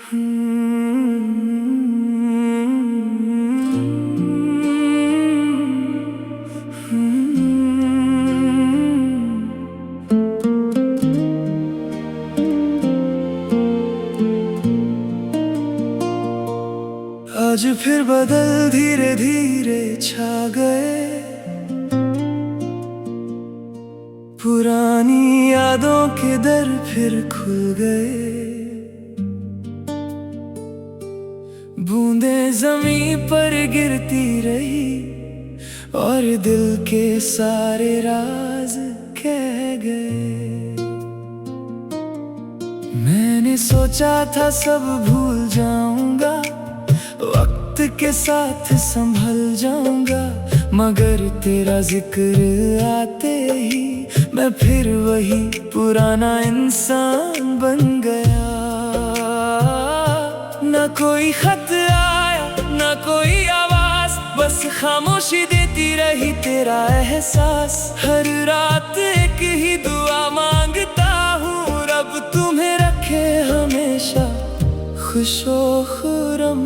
आज फिर बदल धीरे धीरे छा गए, पुरानी यादों के दर फिर खुल गए। बूंदें ज़मीं पर गिरती रही और दिल के सारे राज कह गए। मैंने सोचा था सब भूल जाऊंगा, वक्त के साथ संभल जाऊंगा, मगर तेरा जिक्र आते ही मैं फिर वही पुराना इंसान बन गया। ना कोई खत आया ना कोई आवाज, बस खामोशी देती रही तेरा एहसास। हर रात एक ही दुआ मांगता हूँ, रब तुम्हें रखे हमेशा खुशो खुरम।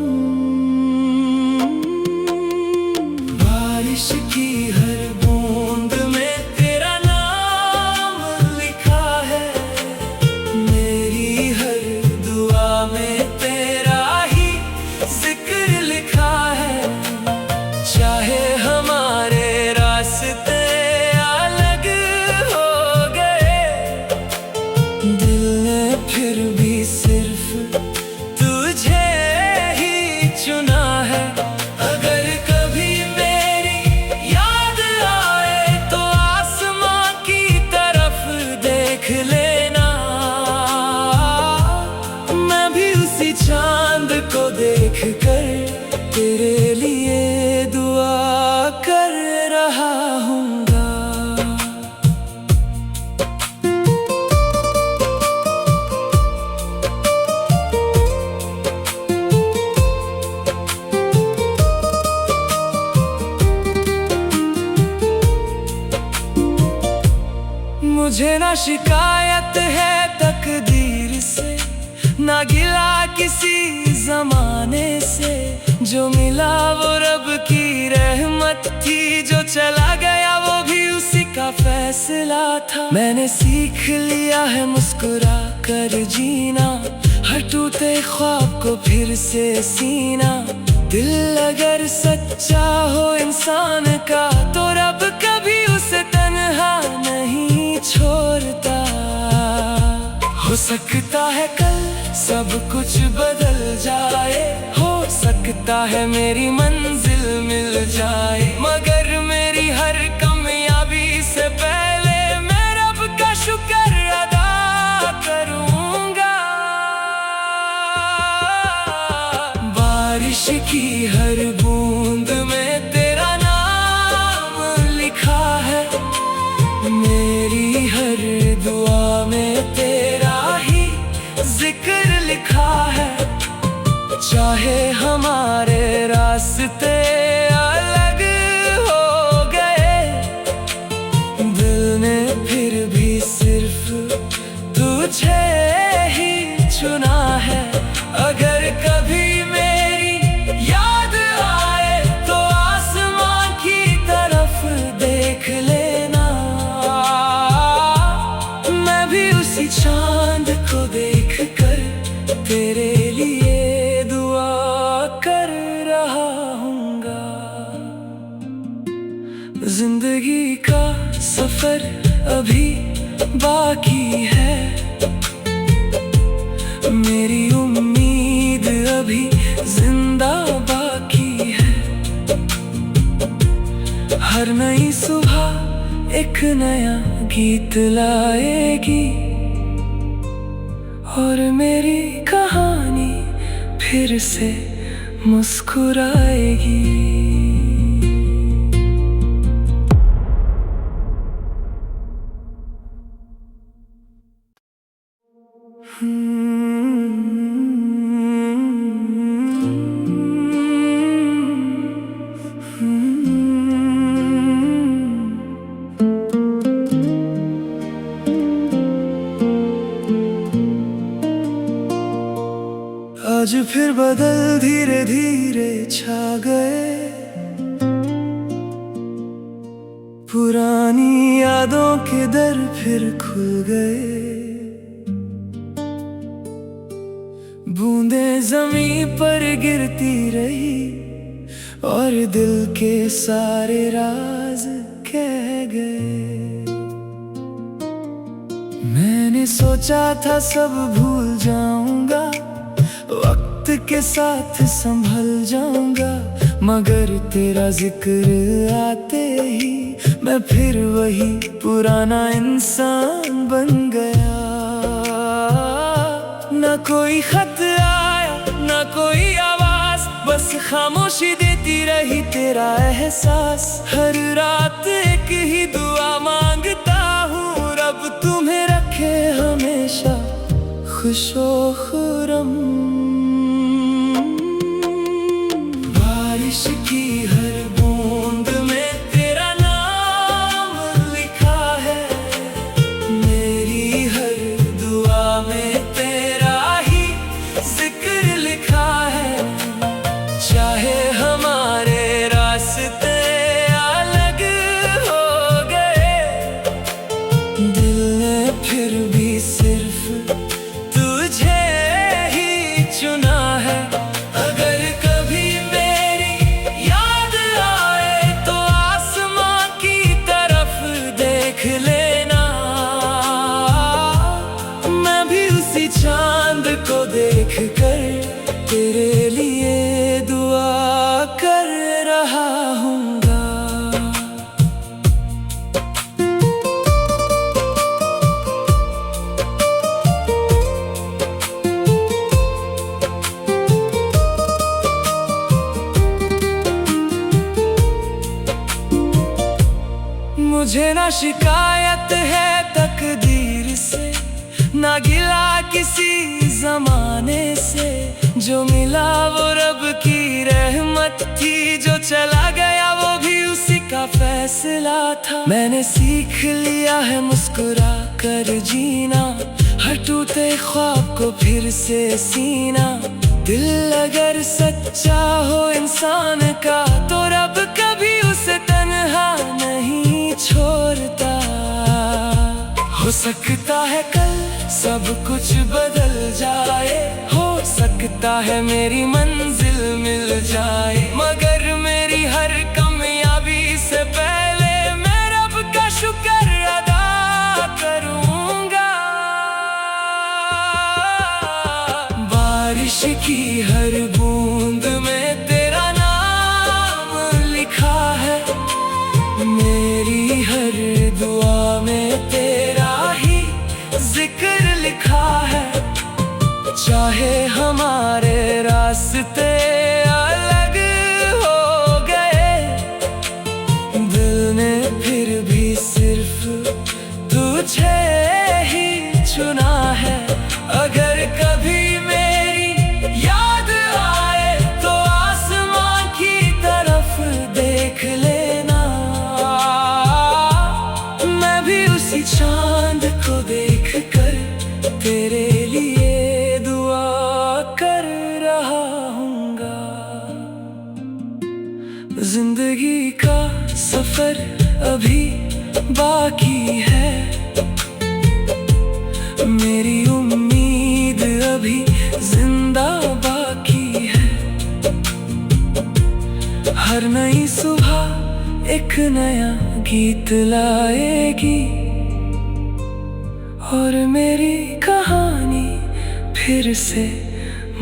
बारिश की हर बूंद में तेरा नाम लिखा है, मेरी हर दुआ में तेरा ही जिक्र लिखा है। चाहे हमारे रास्ते अलग हो गए, दिल ने फिर भी सिर्फ तुझे ही चुना है। अगर कभी मेरी याद आए तो आसमां की तरफ देख लेना, मैं भी उसी चांद को देख कर तेरे लिए दुआ कर रहा हूँगा। मुझे ना शिकायत है तकदीर से, ना गिला किसी जमाने से। जो मिला वो रब की रहमत थी, जो चला गया वो भी उसी का फैसला था। मैंने सीख लिया है मुस्कुरा कर जीना, हर टूटे ख्वाब को फिर से सीना। दिल अगर सच्चा हो इंसान का, तो रब कभी उसे तन्हा नहीं छोड़ता। हो सकता है कल सब कुछ बदल जाए, हो सकता है मेरी मंजिल मिल जाए, मगर मेरी हर कामयाबी से पहले मैं रब का शुक्र अदा करूंगा। बारिश की हर बूंद में तेरा नाम लिखा है, मेरी हर दुआ में तेरा ही जिक्र लिखा है। चाहे हमारे रास्ते अलग हो गए, दिल ने फिर भी सिर्फ तुझे ही चुना है। अगर कभी मेरी याद आए तो आसमां की तरफ देख लेना, मैं भी उसी चांद को देख कर तेरे लिए दुआ कर रहा हूँगा। जिंदगी का सफर अभी बाकी है, मेरी उम्मीद अभी जिंदा बाकी है। हर नई सुबह एक नया गीत लाएगी, और मेरी कहानी फिर से मुस्कुराएगी। आज फिर बदल धीरे धीरे छा गए, पुरानी यादों के दर फिर खुल गए। बूंदें ज़मीं पर गिरती रही और दिल के सारे राज कह गए। मैंने सोचा था सब भूल जाऊंगा, वक्त के साथ संभल जाऊंगा, मगर तेरा जिक्र आते ही मैं फिर वही पुराना इंसान बन गया। ना कोई खत आया, ना कोई आवाज, बस खामोशी देती रही तेरा एहसास। हर रात एक ही दुआ मांगता हूँ, रब तुम्हें रखे हमेशा खुशो खुरम। बारिश की हर बूंद में तेरा नाम लिखा है, मेरी हर दुआ में तेरा ही जिक्र लिखा है। चाहे हमारे रास्ते अलग हो गए, दिल ने फिर भी सिर्फ तुझे ही चुना है। अगर कभी मेरी याद आए तो आसमां की तरफ देख लेना, मैं भी उसी चांद को देख कर तेरे लिए दुआ कर रहा हूँगा। मुझे ना शिकायत है तकदीर से, ना गिला किसी जमाने से। जो मिला वो रब की रहमत थी, जो चला गया वो भी उसी का फैसला था। मैंने सीख लिया है मुस्कुरा कर जीना, हर टूटे ख्वाब को फिर से सीना। दिल अगर सच्चा हो इंसान का, तो रब कभी उसे तन्हा नहीं छोड़ता। हो सकता है कल सब कुछ बदल जाए, हो सकता है मेरी मंजिल मिल जाए, मगर मेरी हर कामयाबी से पहले मैं रब का शुक्र अदा करूंगा। बारिश की हर बूंद में तेरा नाम लिखा है, मेरी हर दुआ में तेरा ही जिक्र लिखा है। चाहे हमारे रास्ते अलग हो गए, दिल ने फिर भी सिर्फ तुझे ही चुना है। अगर कभी मेरी याद आए तो आसमां की तरफ देख लेना, मैं भी उसी चांद को देख कर तेरे लिए दुआ कर रहा हूँगा। जिंदगी का सफर अभी बाकी है, मेरी उम्मीद अभी जिंदा बाकी है। हर नई सुबह एक नया गीत लाएगी, और मेरी कहानी फिर से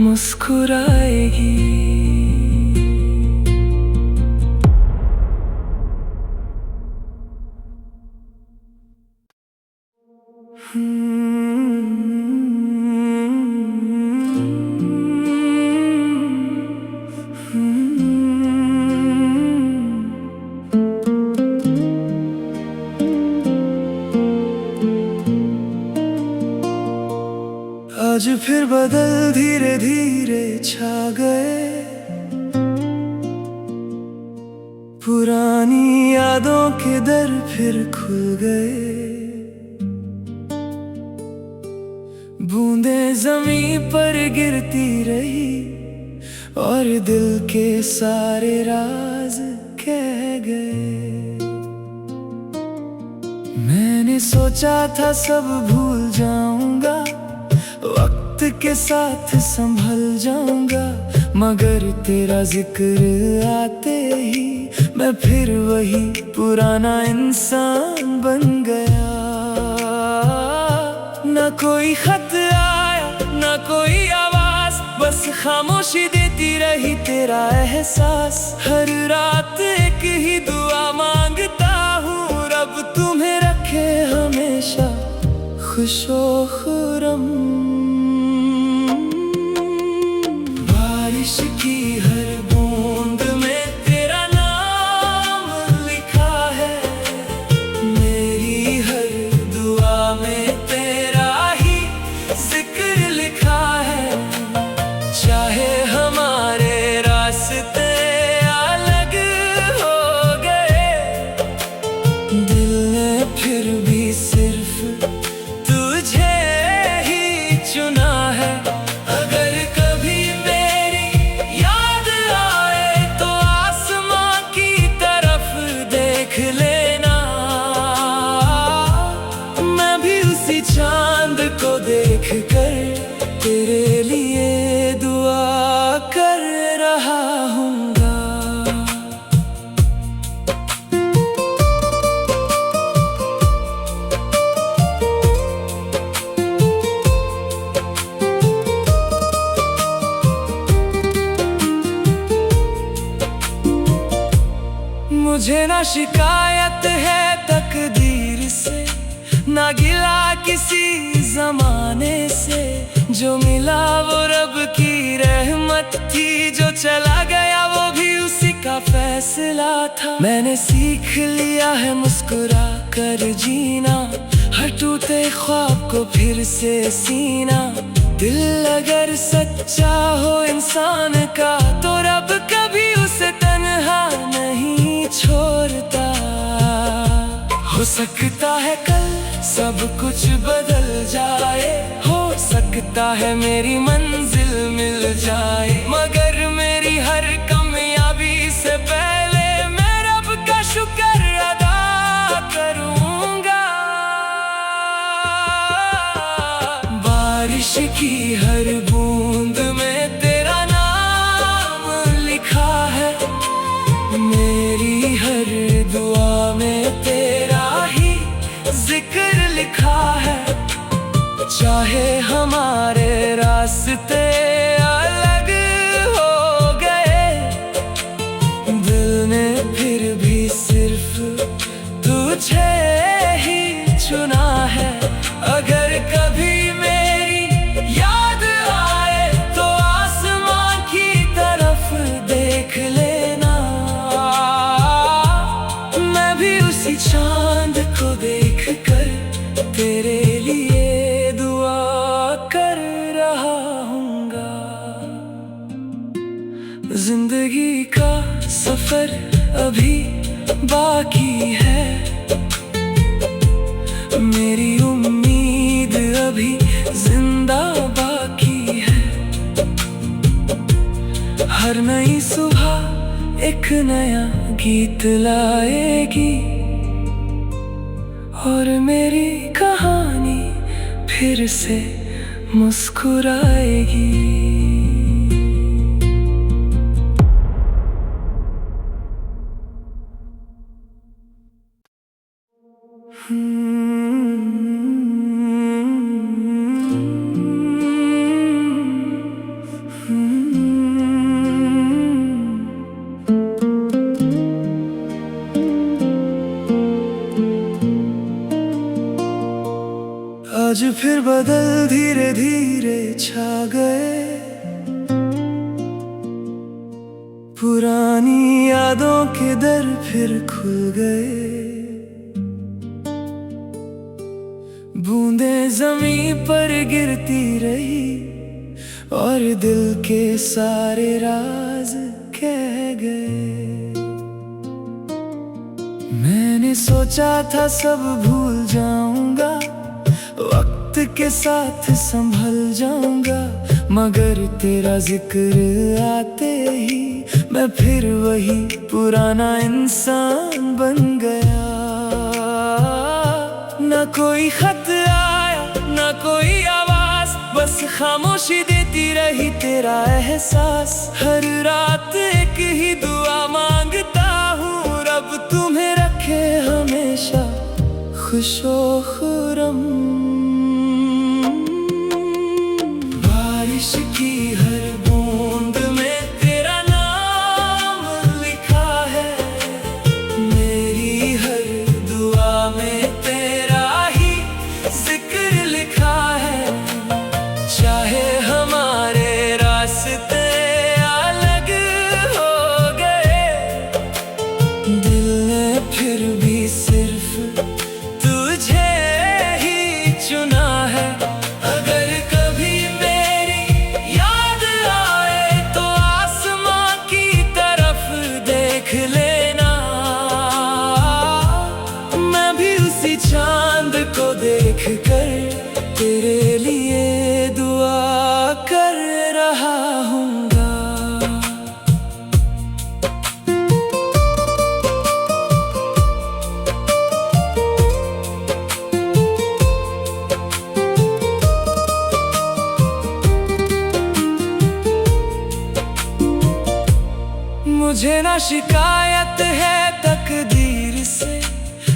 मुस्कुराएगी। आज फिर बदल धीरे धीरे छा गए, पुरानी यादों के दर फिर खुल गए। बूंद बूंदें ज़मीं पर गिरती रही और दिल के सारे राज कह गए। मैंने सोचा था सब भूल जाऊंगा, वक्त के साथ संभल जाऊंगा, मगर तेरा जिक्र आते ही मैं फिर वही पुराना इंसान बन गया। ना कोई खत आया, ना कोई आवाज, बस खामोशी देती रही तेरा एहसास। हर रात एक ही दुआ मांगता हूँ, रब तुम्हें रखे हमेशा खुशो खुरम। बारिश की हर बूंद में तेरा नाम लिखा है, मेरी हर दुआ में तेरा ही जिक्र लिखा है। चाहे हमारे रास्ते अलग हो गए, दिल ने फिर भी सिर्फ तुझे ही चुना है। अगर कभी मेरी याद आए तो आसमां की तरफ देख लेना, मैं भी उसी चांद को देख कर तेरे लिए दुआ कर रहा हूँगा। मुझे ना शिकायत है तकदीर से, ना गिला किसी जमाने से। जो मिला वो रब की रहमत थी, जो चला गया वो भी उसी का फैसला था। मैंने सीख लिया है मुस्कुरा कर जीना, हर टूटे ख्वाब को फिर से सीना। दिल अगर सच्चा हो इंसान का, तो रब कभी उसे तन्हा नहीं छोड़ता। हो सकता है कल सब कुछ बदल जाए, हो सकता है मेरी मंजिल मिल जाए, मगर मेरी हर कामयाबी से पहले मैं रब का शुक्र अदा करूंगा। बारिश की हर बूंद में तेरा नाम लिखा है, मेरी हर दुआ में तेरा ही जिक्र लिखा है। चाहे हमारे रास्ते अलग हो गए, दिल ने फिर भी सिर्फ तुझे ही चुना है। अगर कभी मेरी याद आए तो आसमां की तरफ देख लेना, मैं भी उसी चांद को देख कर तेरे लिए दुआ कर रहा हूँगा। जिंदगी का सफर अभी बाकी है, मेरी उम्मीद अभी जिंदा बाकी है। हर नई सुबह एक नया गीत लाएगी, और मेरी कहानी फिर से मुस्कुराएगी। आज फिर बदल धीरे धीरे छा गए, पुरानी यादों के दर फिर खुल गए। बूंदें ज़मीं पर गिरती रही और दिल के सारे राज कह गए। मैंने सोचा था सब भूल जाऊंगा, वक्त वक्त के साथ संभल जाऊंगा, मगर तेरा जिक्र आते ही मैं फिर वही पुराना इंसान बन गया। ना कोई खत आया, ना कोई आवाज, बस खामोशी देती रही तेरा एहसास। हर रात एक ही दुआ मांगता हूँ, रब तुम्हें रखे हमेशा खुशो खुरम। बारिश की हर बूंद में तेरा नाम लिखा है, मेरी हर दुआ में तेरा ही जिक्र लिखा है। चाहे हमारे रास्ते अलग हो गए, दिल ने फिर भी सिर्फ तुझे ही चुना है। अगर कभी मेरी याद आए तो आसमां की तरफ देख लेना, मैं भी उसी चांद को देख कर तेरे लिए दुआ कर रहा हूँगा। मुझे ना शिकायत है तकदीर से,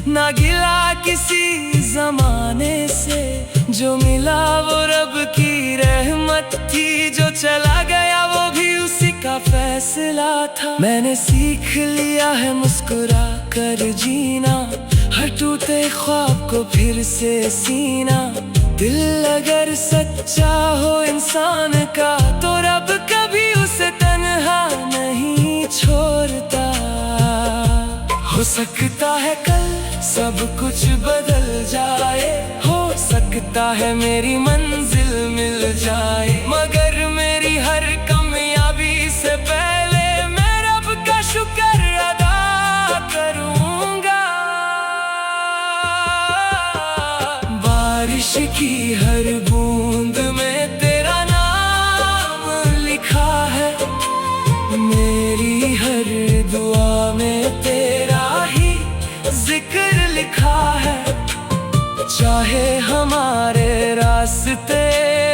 ना गिला किसी जमाने से। जो मिला वो रब की रहमत थी, जो चला गया वो भी उसी का फैसला था। मैंने सीख लिया है मुस्कुरा कर जीना, हर टूटे ख्वाब को फिर से सीना। दिल अगर सच्चा हो इंसान का, तो रब कभी उसे तन्हा नहीं छोड़ता। हो सकता है कल सब कुछ बदल जाए, हो सकता है मेरी मंजिल मिल जाए, मगर मेरी हर कामयाबी से पहले मैं रब का शुक्र अदा करूंगा। बारिश की हर बूंद में तेरा नाम लिखा है, मेरी हर दुआ में तेरा ही जिक्र लिखा है। चाहे हमारे रास्ते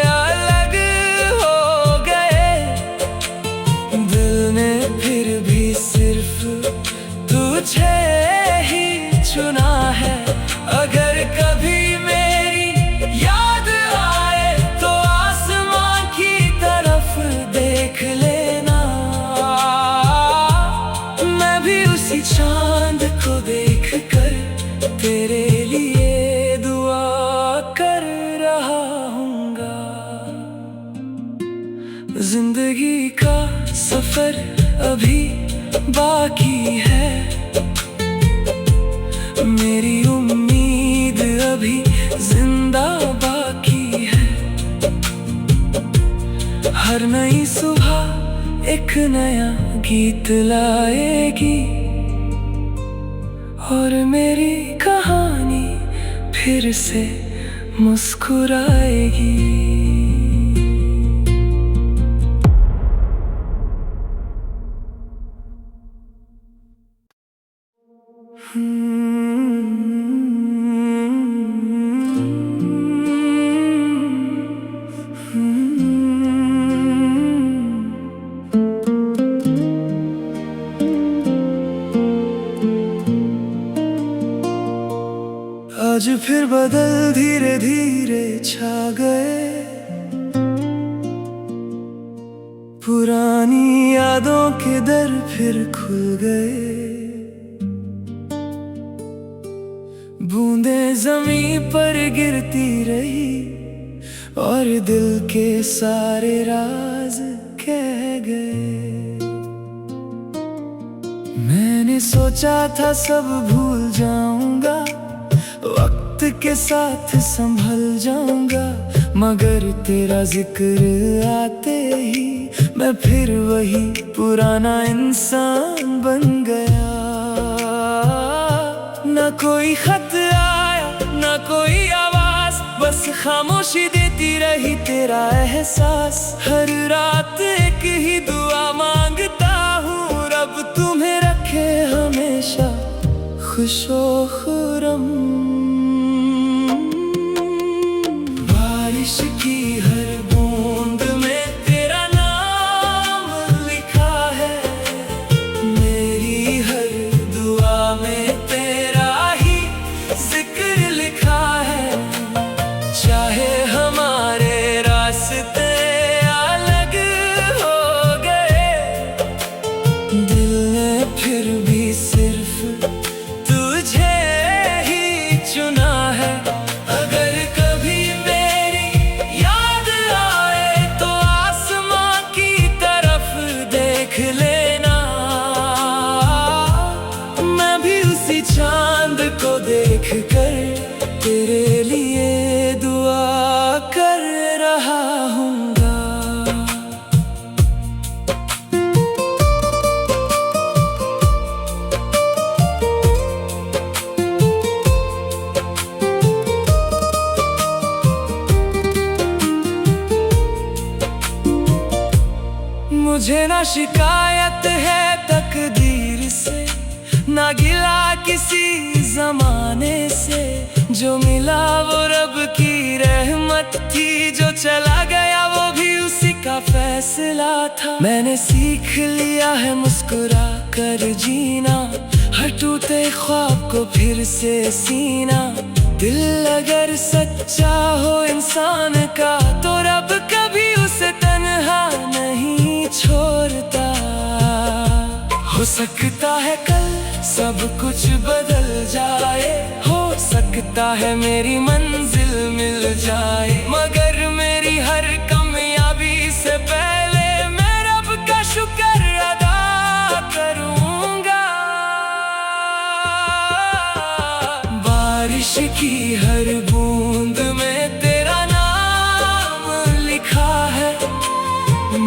अलग हो गए, दिल ने फिर भी सिर्फ तुझे ही चुना है। अगर कभी मेरी याद आए तो आसमां की तरफ देख लेना, मैं भी उसी चांद को देख कर तेरे लिए दुआ कर रहा हूँगा। जिंदगी का सफर अभी बाकी है, मेरी उम्मीद अभी जिंदा बाकी है। हर नई सुबह एक नया गीत लाएगी, और मेरी कहानी फिर से मुस्कुराएगी। आज फिर बदल धीरे धीरे छा गए, पुरानी यादों के दर फिर खुल गए। बूंदें ज़मीं पर गिरती रही, और दिल के सारे राज कह गए। मैंने सोचा था सब भूल जाऊंगा, वक्त के साथ संभल जाऊंगा, मगर तेरा जिक्र आते ही मैं फिर वही पुराना इंसान बन गया। ना कोई खत आया, ना कोई आवाज, बस खामोशी देती रही तेरा एहसास। हर रात एक ही दुआ मांगता हूँ, रब तुम्हें रखे हमेशा खुशो खुरम। बारिश की हर बूंद में तेरा नाम लिखा है, मेरी हर दुआ में तेरा ही जिक्र लिखा है। चाहे हमारे रास्ते अलग हो गए, दिल ने फिर भी सिर्फ तुझे ही चुना है। अगर कभी मेरी याद आए तो आसमां की तरफ देख लेना, मैं भी उसी चांद को देख कर तेरे लिए दुआ कर रहा हूँगा। मुझे ना शिकायत है तकदीर से, ना गिला किसी जमाने से। जो मिला वो रब की रहमत थी, जो चला गया वो भी उसी का फैसला था। मैंने सीख लिया है मुस्कुरा कर जीना, हर टूटे ख्वाब को फिर से सीना। दिल अगर सच्चा हो इंसान का तो रब कभी उसे तन्हा नहीं छोड़ता। हो सकता है कल सब कुछ बदल जाए, हो सकता है मेरी मंजिल मिल जाए, मगर मेरी हर कामयाबी से पहले मैं रब का शुक्र अदा करूंगा। बारिश की हर बूंद में तेरा नाम लिखा है,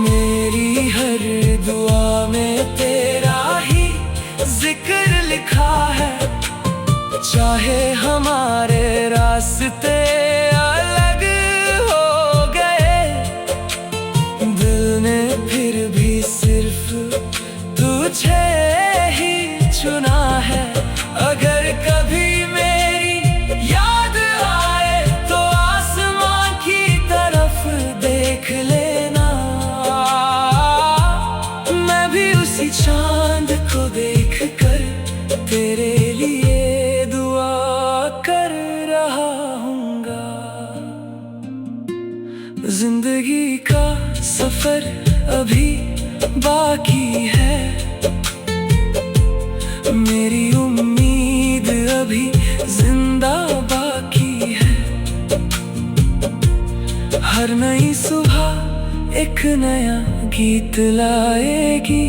मेरी हर दुआ में तेरा ही जिक्र लिखा है। चाहे हमारे रास्ते अलग हो गए, दिल ने फिर भी सिर्फ तुझे ही चुना है। अगर कभी मेरी याद आए तो आसमां की तरफ देख लेना, मैं भी उसी चांद को देख कर तेरे लिए कर रहा हूँगा। जिंदगी का सफर अभी बाकी है, मेरी उम्मीद अभी जिंदा बाकी है। हर नई सुबह एक नया गीत लाएगी,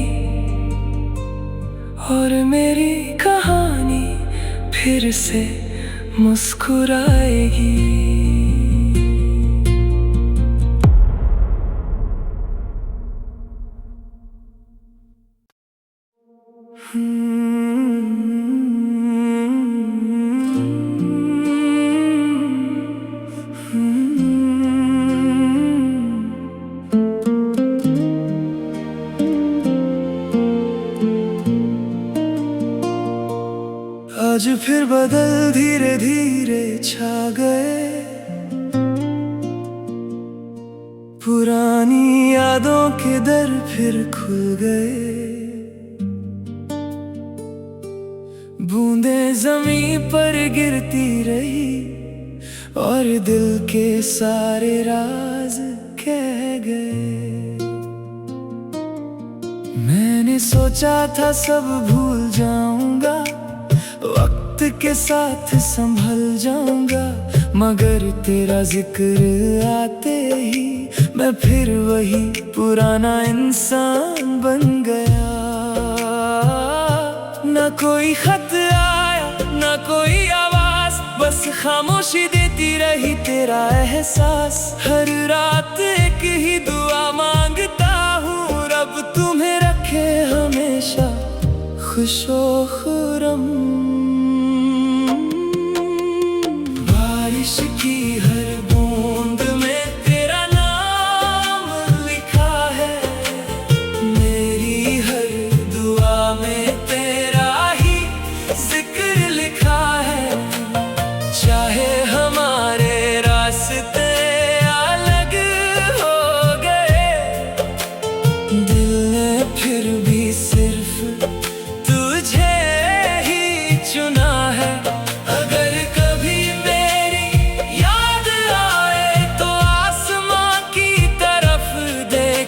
और मेरी कहानी फिर से मुस्कुराएगी। आज फिर बदल धीरे धीरे छा गए, पुरानी यादों के दर फिर खुल गए। बूंदें ज़मीं पर गिरती रही और दिल के सारे राज कह गए। मैंने सोचा था सब भूल जाऊंगा, वक्त के साथ संभल जाऊंगा, मगर तेरा जिक्र आते ही मैं फिर वही पुराना इंसान बन गया। ना कोई खत आया ना कोई आवाज, बस खामोशी देती रही तेरा एहसास। हर रात एक ही दुआ मांगता हूँ, रब तुम्हें रखे हमेशा खुशो खुरम। बारिश की हर बूंद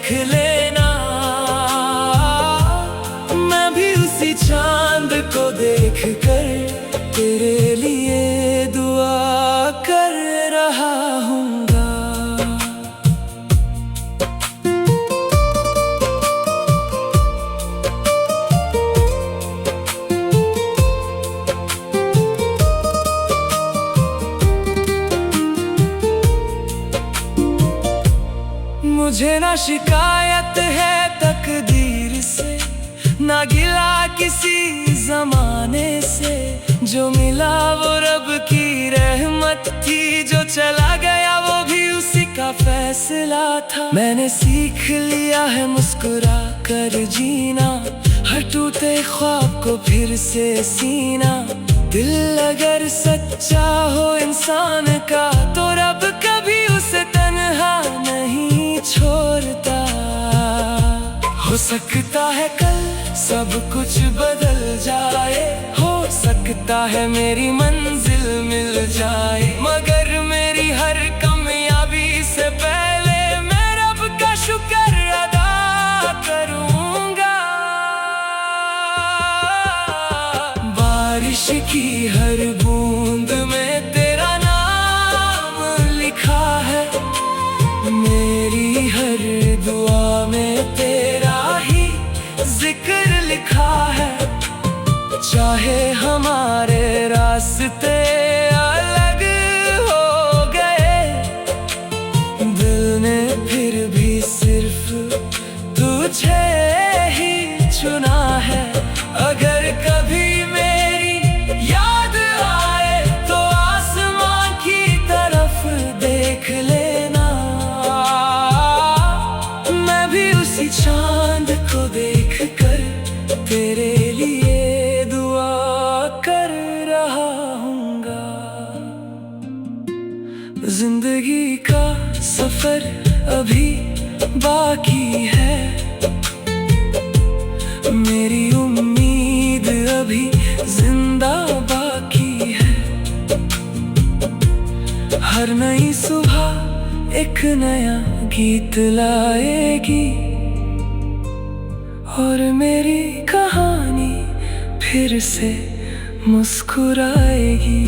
देख लेना, मैं भी उसी चांद को देख कर तेरे लिए दुआ कर रहा हूँगा। मुझे ना शिकायत है तकदीर से, ना गिला किसी जमाने से, जो मिला वो रब की रहमत थी, जो चला गया वो भी उसी का फैसला था। मैंने सीख लिया है मुस्कुरा कर जीना, हर टूटे ख्वाब को फिर से सीना। दिल अगर सच्चा हो इंसान का तो रब कभी उसे तन्हा नहीं छोड़ता। हो सकता है कल सब कुछ बदल जाए, हो सकता है मेरी मंजिल मिल जाए, मगर मेरी हर कामयाबी से पहले मैं रब का शुक्र अदा करूँगा। बारिश की हर बूंद में तेरा नाम लिखा है, मेरी हर दुआ में तेरा ही जिक्र लिखा है। चाहे हमारे रास्ते अलग हो गए, दिल ने फिर भी सिर्फ तुझे ही चुना है। अगर कभी मेरी याद आए तो आसमां की तरफ देख लेना, मैं भी उसी चांद को देख कर तेरे लिए दुआ कर रहा हूँगा। जिंदगी का सफर अभी बाकी है, मेरी उम्मीद अभी जिंदा बाकी है। हर नई सुबह एक नया गीत लाएगी, और मेरी कहानी फिर से मुस्कुराएगी।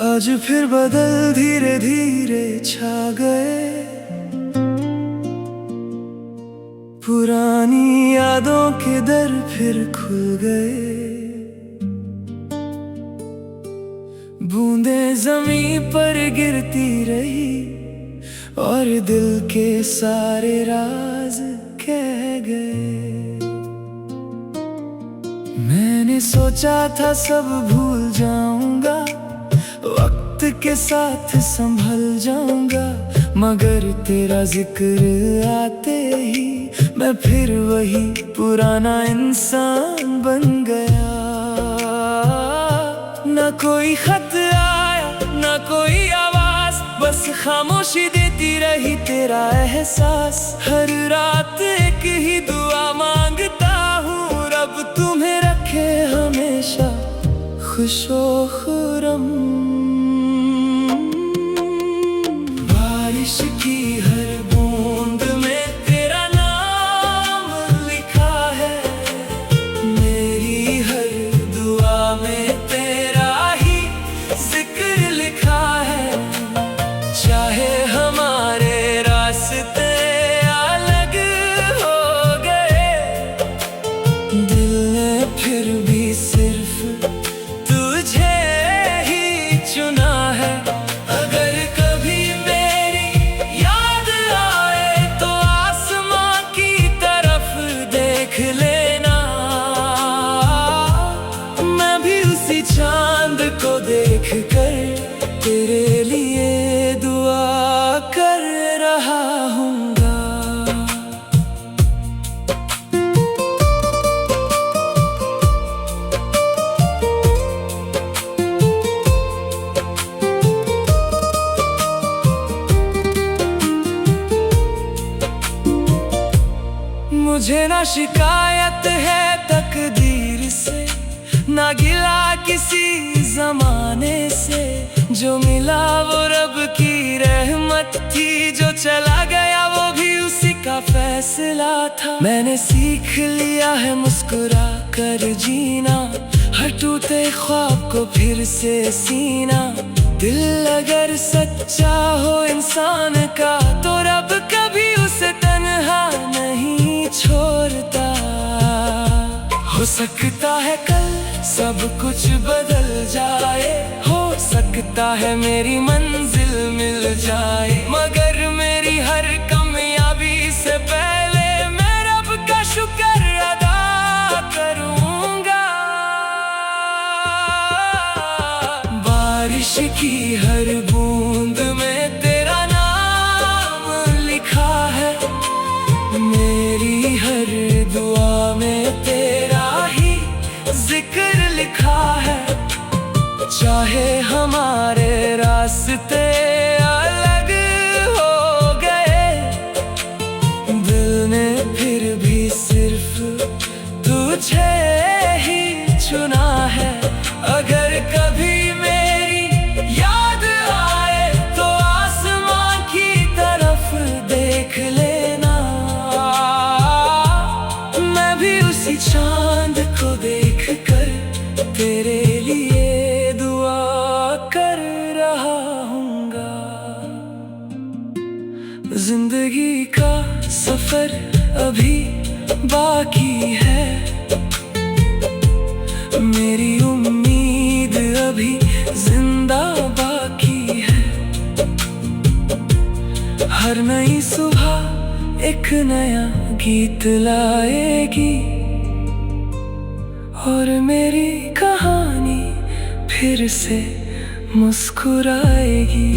आज फिर बदल धीरे धीरे छा गए, पुरानी यादों के दर फिर खुल गए। बूंदें ज़मीं पर गिरती रही और दिल के सारे राज कह गए। मैंने सोचा था सब भूल जाऊंगा, वक्त के साथ संभल जाऊंगा, मगर तेरा जिक्र आते ही मैं फिर वही पुराना इंसान बन गया। ना कोई खत आया ना कोई आवाज, बस खामोशी देती रही तेरा एहसास। हर रात एक ही दुआ मांगता हूँ, रब तुम्हें रखे हमेशा खुशो खुरम। बारिश की हर बूंद में तेरा नाम लिखा है, मेरी हर दुआ में तेरा ही जिक्र लिखा है। चाहे हमारे रास्ते अलग हो गए, दिल ने फिर भी सिर्फ तुझे ही ना गिला किसी जमाने से। जो मिला वो रब की रहमत थी, जो चला गया वो भी उसी का फैसला था। मैंने सीख लिया है मुस्कुरा कर जीना, हर टूटे ख्वाब को फिर से सीना। दिल अगर सच्चा हो इंसान का, तो रब कभी उसे तन्हा नहीं छोड़ता। हो सकता है कल सब कुछ बदल जाए, हो सकता है मेरी मंजिल मिल जाए, मगर मेरी हर कामयाबी से पहले मैं रब का शुक्र अदा करूंगा। बारिश की हर बूंद में तेरा नाम लिखा है, मेरी हर दुआ में तेरा ही जिक्र लिखा है। चाहे हमारे रास्ते अलग हो गए, दिल ने फिर भी सिर्फ तुझे ही चुना है। अगर कभी मेरी याद आए तो आसमां की तरफ देख लेना, मैं भी उसी चांद को देख कर तेरे लिए दुआ कर रहा हूँगा। जिंदगी का सफर अभी बाकी है, मेरी उम्मीद अभी जिंदा बाकी है। हर नई सुबह एक नया गीत लाएगी, और मेरी कहानी फिर से मुस्कुराएगी।